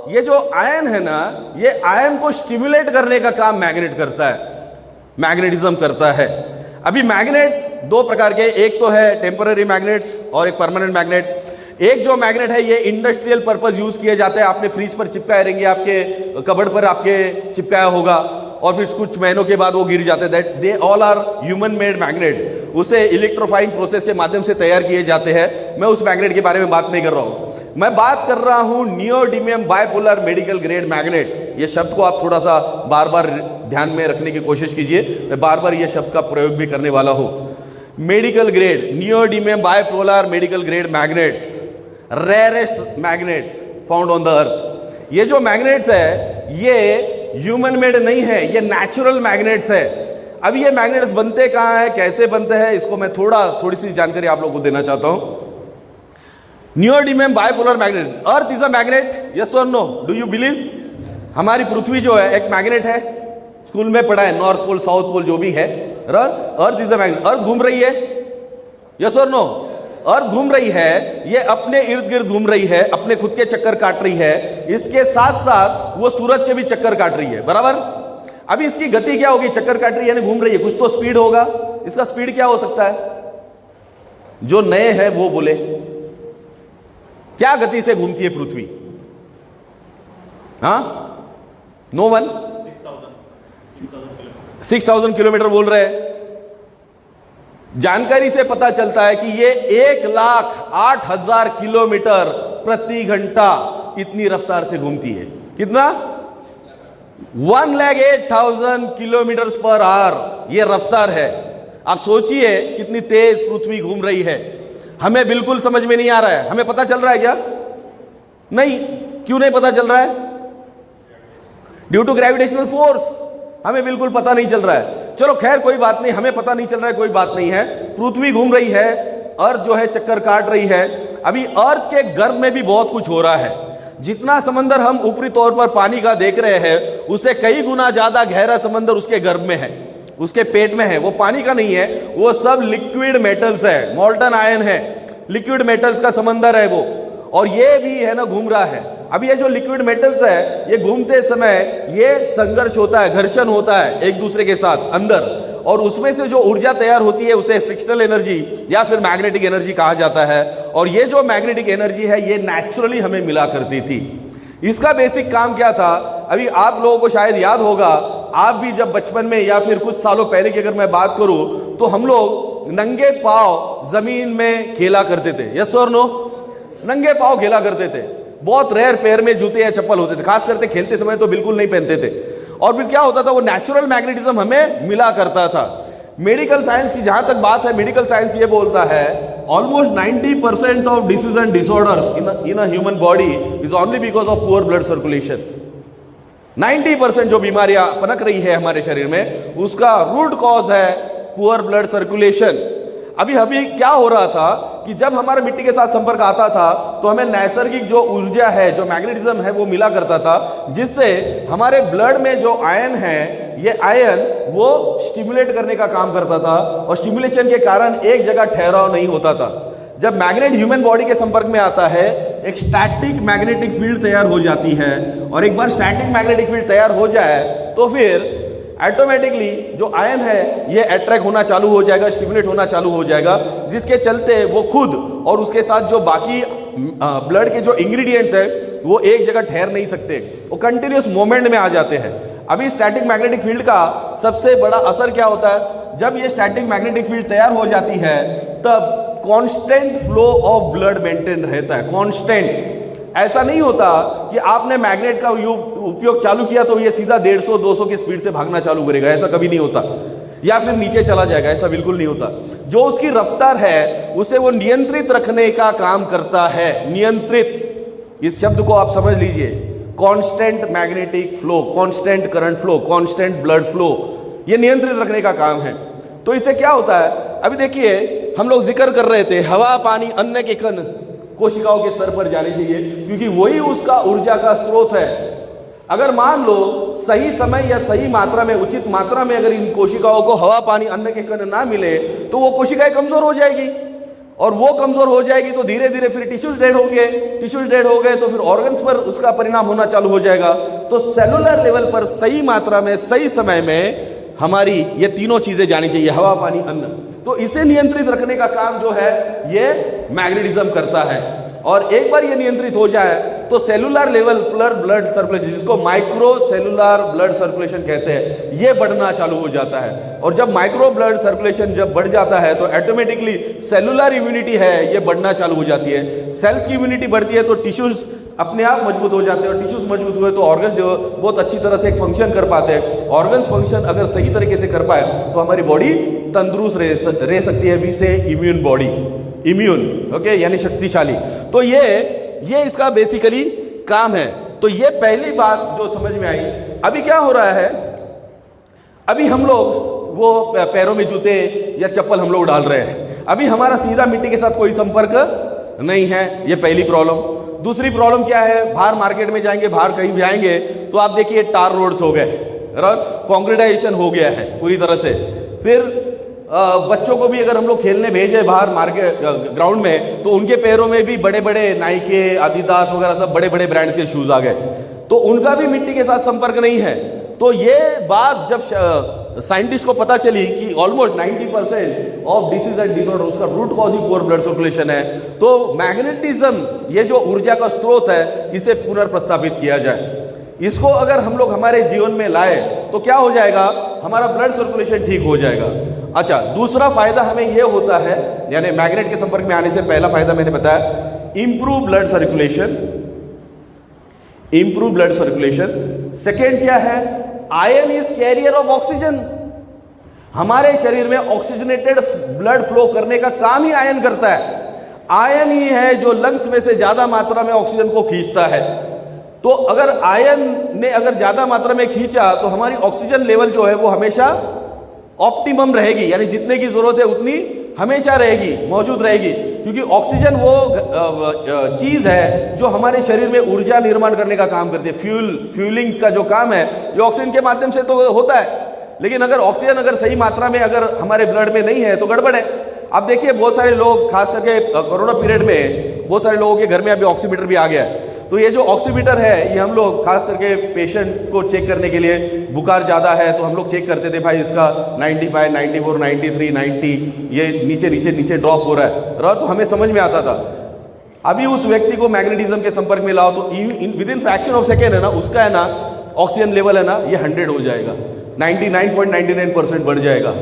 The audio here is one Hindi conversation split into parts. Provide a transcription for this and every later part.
ये जो आयन है ना, ये आयन को स्टिमुलेट करने का काम मैग्नेट करता है, मैग्नेटिज्म करता है। अभी मैग्नेट्स दो प्रकार के, एक तो है टेम्पररी मैग्नेट्स और एक परमानेंट मैग्नेट। एक जो मैग्नेट है ये इंडस्ट्रियल पर्पस यूज किए जाते हैं, आपने फ्रिज पर चिपकाए रहेंगे, आपके कबर्ड पर आपके चिपकाया होगा और फिर कुछ महीनों के बाद वो गिर जाते हैं। That they all are human made magnet, उसे इलेक्ट्रोफाइंग प्रोसेस के माध्यम से तैयार किए जाते हैं। मैं उस मैग्नेट के बारे में बात नहीं कर रहा हूं, मैं बात कर रहा हूं neodymium bipolar medical grade magnet. ये शब्द को आप थोड़ा सा बार बार ध्यान में रखने की कोशिश कीजिए, मैं बार बार ये शब्द का प्रयोग भी करने वाला हूं। Medical grade neodymium bipolar medical grade magnets, rarest magnets found on the earth. ये जो मैग्नेट्स है ये ह्यूमन मेड नहीं है, ये नेचुरल मैग्नेट्स है। अब ये मैग्नेट्स बनते कहाँ हैं, कैसे बनते हैं, इसको मैं थोड़ी सी जानकारी आप लोगों को देना चाहता हूं। Neodymium bipolar magnet, earth is a magnet, yes और नो, डू यू बिलीव? हमारी पृथ्वी जो है एक मैग्नेट है, स्कूल में पढ़ा है, नॉर्थ पोल साउथ पोल जो भी है, अर्थ इज अ मैग्नेट। अर्थ घूम रही है, यस और नो? अर्थ घूम रही है, ये अपने इर्द गिर्द घूम रही है, अपने खुद के चक्कर काट रही है, इसके साथ साथ वो सूरज के भी चक्कर काट रही है, बराबर। अभी इसकी गति क्या होगी, चक्कर काट रही है यानी घूम रही है, कुछ तो स्पीड होगा। इसका स्पीड क्या हो सकता है, जो नए हैं वो बोले, क्या गति से घूमती है पृथ्वी? हाँ, नो वन? 6,000 किलोमीटर बोल रहे हैं। जानकारी से पता चलता है कि ये 1,08,000 किलोमीटर प्रति घंटा इतनी रफ्तार से घूमती है। कितना? 1,08,000 किलोमीटर पर आवर ये रफ्तार है। आप सोचिए कितनी तेज पृथ्वी घूम रही है। हमें बिल्कुल समझ में नहीं आ रहा है। हमें पता चल रहा है क्या? नहीं। क्यों नहीं पता चल रहा है? ड्यू टू ग्रेविटेशनल फोर्स हमें बिल्कुल पता नहीं चल रहा है। चलो खैर कोई बात नहीं, हमें पता नहीं चल रहा है, कोई बात नहीं है। पृथ्वी घूम रही है, अर्थ जो है चक्कर काट रही है। अभी अर्थ के गर्भ में भी बहुत कुछ हो रहा है। जितना समंदर हम ऊपरी तौर पर पानी का देख रहे हैं, उससे कई गुना ज्यादा गहरा समंदर उसके गर्भ में है, उसके पेट में है। वो पानी का नहीं है, वो सब लिक्विड मेटल्स है, मोल्टन आयन है, लिक्विड मेटल्स का समंदर है वो। और ये भी है ना घूम रहा है। अब ये जो लिक्विड मेटल्स है, ये घूमते समय ये संघर्ष होता है, घर्षण होता है एक दूसरे के साथ अंदर, और उसमें से जो ऊर्जा तैयार होती है उसे फ्रिक्शनल एनर्जी या फिर मैग्नेटिक एनर्जी कहा जाता है। और ये जो मैग्नेटिक एनर्जी है ये नेचुरली हमें मिला करती थी। इसका बेसिक काम क्या था, अभी आप लोगों को शायद याद होगा, आप भी जब बचपन में या फिर कुछ सालों पहले की अगर मैं बात करूं तो हम लोग नंगे पांव जमीन में खेला करते थे, यस और नो? नंगे पांव खेला करते थे। बहुत रेयर पैर में जूते या चप्पल होते थे, खास करके खेलते समय तो बिल्कुल नहीं पहनते थे। और फिर क्या होता था, वो नेचुरल मैग्नेटिज्म हमें मिला करता था। मेडिकल साइंस की जहां तक बात है, मेडिकल साइंस ये बोलता है almost 90% of disease and disorders in a human body is only because of poor blood circulation. 90% जो बीमारियां पनक रही है हमारे शरीर में, उसका रूट कॉज है पुअर ब्लड सर्कुलेशन। अभी क्या हो रहा था कि जब हमारा मिट्टी के साथ संपर्क आता था तो हमें नैसर्गिक जो ऊर्जा है, जो मैग्नेटिज्म है, वो मिला करता था, जिससे हमारे ब्लड में जो आयन है, ये आयन वो स्टिमुलेट करने का काम करता था। और स्टिमुलेशन के कारण एक जगह ठहराव नहीं होता था। जब मैग्नेट ह्यूमन बॉडी के संपर्क में आता है, एक स्टैटिक मैग्नेटिक फील्ड तैयार हो जाती है। और एक बार स्टैटिक मैग्नेटिक फील्ड तैयार हो जाए तो फिर ऑटोमेटिकली जो आयन है ये अट्रैक्ट होना चालू हो जाएगा, स्टिमुलेट होना चालू हो जाएगा, जिसके चलते वो खुद और उसके साथ जो बाकी ब्लड के जो इंग्रेडिएंट्स है वो एक जगह ठहर नहीं सकते, वो कंटिन्यूस मूवमेंट में आ जाते हैं। अभी स्टैटिक मैग्नेटिक फील्ड का सबसे बड़ा असर क्या होता है, जब ये स्टैटिक मैग्नेटिक फील्ड तैयार हो जाती है तब constant flow of blood maintain रहता है, कांस्टेंट। ऐसा नहीं होता कि आपने मैग्नेट का उपयोग चालू किया तो ये सीधा 150-200 की स्पीड से भागना चालू करेगा, ऐसा कभी नहीं होता, या फिर नीचे चला जाएगा, ऐसा बिल्कुल नहीं होता। जो उसकी रफ्तार है उसे वो नियंत्रित रखने का काम करता है। नियंत्रित, इस शब्द को आप समझ लीजिए, constant magnetic flow, constant current flow, constant blood flow, ये नियंत्रित रखने का काम है। तो इससे क्या होता है, अभी देखिए हम लोग जिक्र कर रहे थे हवा पानी अन्न के कण कोशिकाओं के स्तर पर जाने चाहिए, क्योंकि वही उसका ऊर्जा का स्रोत है। अगर मान लो सही समय या सही मात्रा में, उचित मात्रा में अगर इन कोशिकाओं को हवा पानी अन्न के कण ना मिले तो वो कोशिकाएं कमजोर हो जाएगी। और वो कमजोर हो जाएगी तो धीरे धीरे फिर टिश्यूज डेड होंगे, टिश्यूज डेड हो गए तो फिर ऑर्गन्स पर उसका परिणाम होना चालू हो जाएगा। तो सेलुलर लेवल पर सही मात्रा में सही समय में हमारी ये तीनों चीजें जानी चाहिए, हवा, पानी, अन्न। तो इसे नियंत्रित रखने का काम जो है ये मैग्नेटिज्म करता है। और एक बार ये नियंत्रित हो जाए तो सेलुलर लेवल पर ब्लड सर्कुलेशन, जिसको माइक्रो सेलुलर ब्लड सर्कुलेशन कहते हैं, ये बढ़ना चालू हो जाता है। और जब माइक्रो ब्लड सर्कुलेशन जब बढ़ जाता है तो ऑटोमेटिकली सेलुलर इम्यूनिटी है ये बढ़ना चालू हो जाती है। सेल्स की इम्यूनिटी बढ़ती है तो टिश्यूज अपने आप मजबूत हो जाते हैं, और टिश्यूज मजबूत हुए तो ऑर्गन्स जो बहुत अच्छी तरह से फंक्शन कर पाते हैं। ऑर्गन्स फंक्शन अगर सही तरीके से कर पाए तो हमारी बॉडी तंदुरुस्त रह सकती है। वी से इम्यून बॉडी, इम्यून, ओके, यानी शक्तिशाली। तो ये इसका बेसिकली काम है। तो ये पहली बात जो समझ में आई। अभी क्या हो रहा है, अभी हम लोग वो पैरों में जूते या चप्पल हम लोग डाल रहे हैं, अभी हमारा सीधा मिट्टी के साथ कोई संपर्क नहीं है, ये पहली प्रॉब्लम। दूसरी प्रॉब्लम क्या है, बाहर मार्केट में जाएंगे, बाहर कहीं भी आएंगे तो आप देखिए टार रोड्स हो गए, कॉन्क्रीटाइजेशन हो गया है पूरी तरह से। फिर बच्चों को भी अगर हम लोग खेलने भेजे बाहर मार्केट ग्राउंड में तो उनके पैरों में भी बड़े बड़े नाइके, आदिदास वगैरह सब बड़े बड़े ब्रांड के शूज आ गए, तो उनका भी मिट्टी के साथ संपर्क नहीं है। तो ये बात जब साइंटिस्ट को पता चली कि almost 90% of disease and disorder उसका root cause he poor blood circulation है, तो मैग्नेटिज्म ये जो ऊर्जा का स्रोत है इसे पुनर्प्रस्थापित किया जाए। इसको अगर हम लोग हमारे जीवन में लाए तो क्या हो जाएगा, हमारा ब्लड सर्कुलेशन ठीक हो जाएगा। अच्छा, दूसरा फायदा हमें यह होता है, यानी मैग्नेट के संपर्क में आने से पहला फायदा मैंने बताया, improve blood circulation, improve blood circulation. Second क्या है, iron is carrier of oxygen. हमारे शरीर में ऑक्सीजनेटेड ब्लड फ्लो करने का काम ही आयरन करता है। आयरन ही है जो लंग्स में से ज्यादा मात्रा में ऑक्सीजन को खींचता है। तो अगर आयरन ने अगर ज्यादा मात्रा में खींचा तो हमारी ऑक्सीजन लेवल जो है वो हमेशा ऑप्टिमम रहेगी, यानी जितने की जरूरत है उतनी हमेशा रहेगी, मौजूद रहेगी। क्योंकि ऑक्सीजन वो चीज है जो हमारे शरीर में ऊर्जा निर्माण करने का काम करती है। फ्यूलिंग का जो काम है ये ऑक्सीजन के माध्यम से तो होता है, लेकिन अगर ऑक्सीजन अगर सही मात्रा में अगर हमारे ब्लड में नहीं है तो गड़बड़ है। अब देखिए बहुत सारे लोग, खास करके कोरोना पीरियड में बहुत सारे लोगों के घर में अभी ऑक्सीमीटर भी आ गया है। तो ये जो ऑक्सीमीटर है ये हम लोग खास करके पेशेंट को चेक करने के लिए, बुखार ज़्यादा है तो हम लोग चेक करते थे, भाई इसका 95, 94, 93, 90 ये नीचे नीचे नीचे ड्रॉप हो रहा है, तो हमें समझ में आता था। अभी उस व्यक्ति को मैग्नेटिज्म के संपर्क में लाओ तो with in fraction of second है ना, उसका है ना ऑक्सीजन लेवल है ना ये 100 हो जाएगा, 99.99% बढ़ जाएगा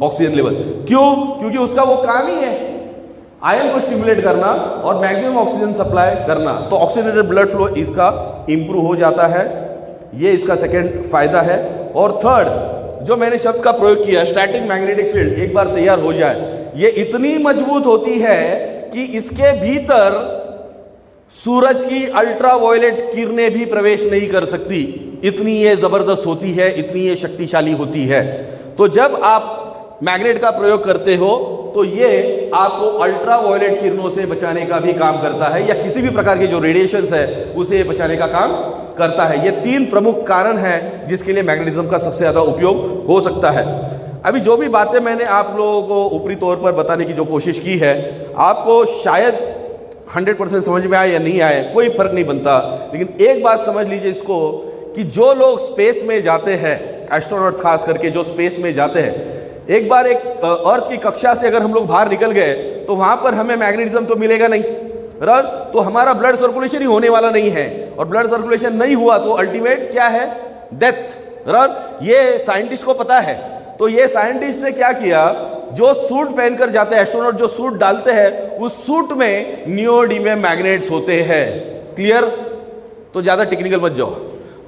ऑक्सीजन लेवल। क्यों? क्योंकि उसका वो काम ही है आयरन को स्टिमुलेट करना और मैक्सिमम ऑक्सीजन सप्लाई करना। तो ऑक्सीजनेटेड ब्लड फ्लो इसका इंप्रूव हो जाता है, ये इसका सेकेंड फायदा है। और थर्ड जो मैंने शब्द का प्रयोग किया, स्टैटिक मैग्नेटिक फील्ड, एक बार तैयार हो जाए ये इतनी मजबूत होती है कि इसके भीतर सूरज की अल्ट्रावायलेट किरणें भी प्रवेश नहीं कर सकती, इतनी ये जबरदस्त होती है, इतनी ये शक्तिशाली होती है। तो जब आप मैग्नेट का प्रयोग करते हो तो ये आपको अल्ट्रावायलेट किरणों से बचाने का भी काम करता है, या किसी भी प्रकार के जो रेडिएशंस है उसे बचाने का काम करता है। ये तीन प्रमुख कारण हैं जिसके लिए मैग्नेटिज्म का सबसे ज्यादा उपयोग हो सकता है। अभी जो भी बातें मैंने आप लोगों को ऊपरी तौर पर बताने की जो कोशिश की है, आपको शायद 100% समझ में आए या नहीं आए कोई फर्क नहीं बनता, लेकिन एक बात समझ लीजिए इसको कि जो लोग स्पेस में जाते हैं, एस्ट्रोनॉट्स खास करके जो स्पेस में जाते हैं, एक बार एक अर्थ की कक्षा से अगर हम लोग बाहर निकल गए तो वहां पर हमें मैग्नेटिज्म तो मिलेगा नहीं, तो हमारा ब्लड सर्कुलेशन ही होने वाला नहीं है, और ब्लड सर्कुलेशन नहीं हुआ तो अल्टीमेट क्या है, डेथ। ये साइंटिस्ट को पता है। तो ये साइंटिस्ट ने क्या किया, जो सूट पहनकर जाते हैं एस्ट्रोनॉट, जो सूट डालते हैं उस सूट में नियोडिमियम मैग्नेट्स होते हैं। क्लियर? तो ज्यादा टेक्निकल मत जाओ,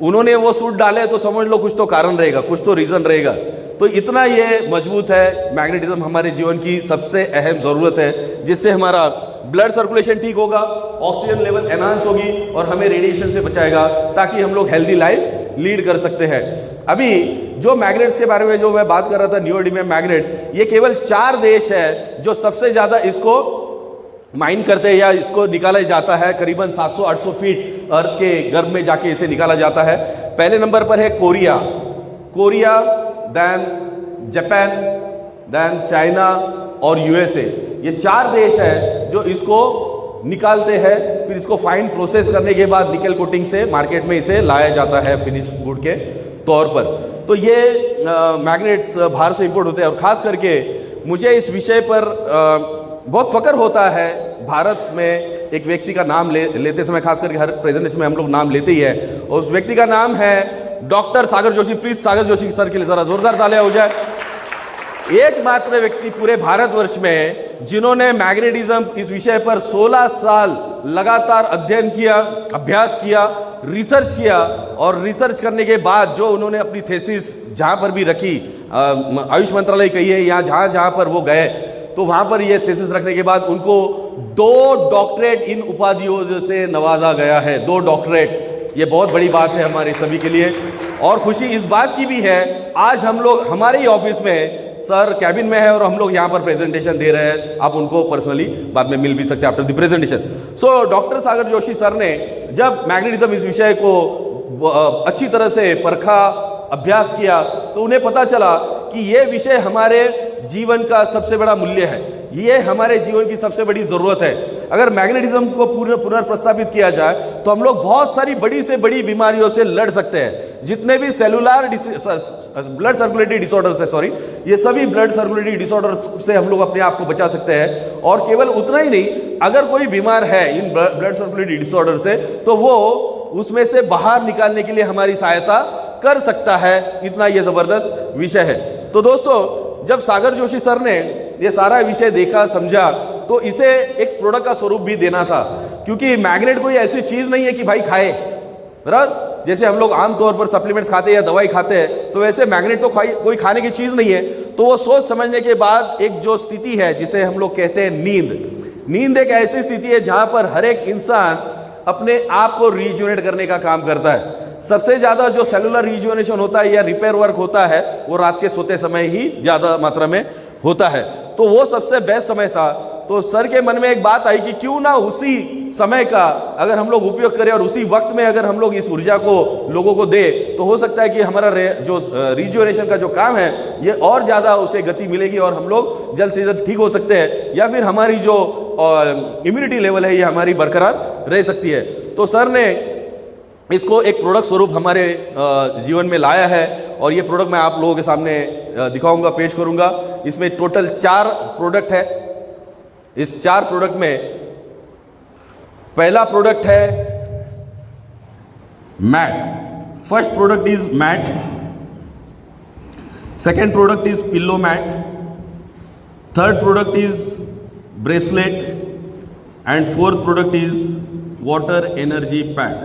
उन्होंने वो सूट डाले तो समझ लो कुछ तो कारण रहेगा, कुछ तो रीजन रहेगा। तो इतना ये मजबूत है मैग्नेटिज्म, हमारे जीवन की सबसे अहम ज़रूरत है, जिससे हमारा ब्लड सर्कुलेशन ठीक होगा, ऑक्सीजन लेवल एनहांस होगी और हमें रेडिएशन से बचाएगा, ताकि हम लोग हेल्दी लाइफ लीड कर सकते हैं। अभी जो मैग्नेट्स के बारे में जो मैं बात कर रहा था, नियोडिमियम मैग्नेट, ये केवल 4 देश है जो सबसे ज़्यादा इसको माइन करते हैं या इसको निकाला जाता है। करीबन 700-800 फीट अर्थ के गर्भ में जाके इसे निकाला जाता है। पहले नंबर पर है Korea, then Japan, then China और यूएसए। ये 4 देश है जो इसको निकालते हैं, फिर इसको फाइन प्रोसेस करने के बाद निकल कोटिंग से मार्केट में इसे लाया जाता है फिनिश गुड के तौर पर। तो ये मैग्नेट्स बाहर से इंपोर्ट होते हैं। और ख़ास करके मुझे इस विषय पर बहुत फ़ख्र होता है, भारत में एक व्यक्ति का नाम लेते समय, खास करके हर प्रेजेंटेशन में हम लोग नाम लेते ही है, और उस व्यक्ति का नाम है doctor Sagar Joshi. Please Sagar Joshi sir के लिए ज़रा जोरदार तालियां हो जाए। एकमात्र व्यक्ति पूरे भारतवर्ष में जिन्होंने मैग्नेटिज्म इस विषय पर 16 साल लगातार अध्ययन किया, अभ्यास किया, रिसर्च किया, और रिसर्च करने के बाद जो उन्होंने अपनी थीसिस जहाँ पर भी रखी, आयुष मंत्रालय कही है या जहाँ जहाँ पर वो गए, तो वहाँ पर ये थीसिस रखने के बाद उनको 2 डॉक्टरेट इन उपाधियों से नवाजा गया है। 2 डॉक्टरेट, ये बहुत बड़ी बात है हमारे सभी के लिए। और खुशी इस बात की भी है, आज हम लोग हमारे ही ऑफिस में सर कैबिन में है और हम लोग यहाँ पर प्रेजेंटेशन दे रहे हैं। आप उनको पर्सनली बाद में मिल भी सकते हैं after the presentation. So doctor Sagar Joshi sir ने जब मैग्नेटिज्म इस विषय को अच्छी तरह से परखा, अभ्यास किया, तो उन्हें पता चला कि ये विषय हमारे जीवन का सबसे बड़ा मूल्य है, ये हमारे जीवन की सबसे बड़ी ज़रूरत है। अगर मैग्नेटिज्म को पुनर्प्रस्तापित किया जाए तो हम लोग बहुत सारी बड़ी से बड़ी बीमारियों से लड़ सकते हैं। जितने भी सेलुलर ब्लड सर्कुलेटरी डिसऑर्डर्स है, सॉरी, ये सभी ब्लड सर्कुलेटरी डिसऑर्डर्स से हम लोग अपने आप को बचा सकते हैं। और केवल उतना ही नहीं, अगर कोई बीमार है इन ब्लड सर्कुलेटरी डिसऑर्डर से, तो वो उसमें से बाहर निकालने के लिए हमारी सहायता कर सकता है। इतना ये ज़बरदस्त विषय है। तो दोस्तों, जब सागर जोशी सर ने ये सारा विषय देखा, समझा, तो इसे एक प्रोडक्ट का स्वरूप भी देना था, क्योंकि मैग्नेट कोई ऐसी चीज़ नहीं है कि भाई खाए, बराबर। जैसे हम लोग आमतौर पर सप्लीमेंट्स खाते हैं या दवाई खाते हैं, तो वैसे मैग्नेट तो कोई खाने की चीज़ नहीं है। तो वो सोच समझने के बाद एक जो स्थिति है जिसे हम लोग कहते हैं नींद एक ऐसी स्थिति है जहाँ पर हर एक इंसान अपने आप को रिजुवेनेट करने का काम करता है। सबसे ज़्यादा जो सेलुलर रिजुवेनेशन होता है या रिपेयर वर्क होता है, वो रात के सोते समय ही ज़्यादा मात्रा में होता है। तो वो सबसे बेस्ट समय था। तो सर के मन में एक बात आई कि क्यों ना उसी समय का अगर हम लोग उपयोग करें और उसी वक्त में अगर हम लोग इस ऊर्जा को लोगों को दे, तो हो सकता है कि हमारा जो रिजुवेनेशन का जो काम है ये और ज़्यादा उसे गति मिलेगी और हम लोग जल्द से जल्द ठीक हो सकते हैं, या फिर हमारी जो इम्यूनिटी लेवल है ये हमारी बरकरार रह सकती है। तो सर ने इसको एक प्रोडक्ट स्वरूप हमारे जीवन में लाया है, और ये प्रोडक्ट मैं आप लोगों के सामने दिखाऊंगा, पेश करूंगा। इसमें टोटल 4 प्रोडक्ट है। इस 4 प्रोडक्ट में पहला प्रोडक्ट है mat. First product is mat, second product is pillow mat, third product is bracelet, and fourth product is water energy pad.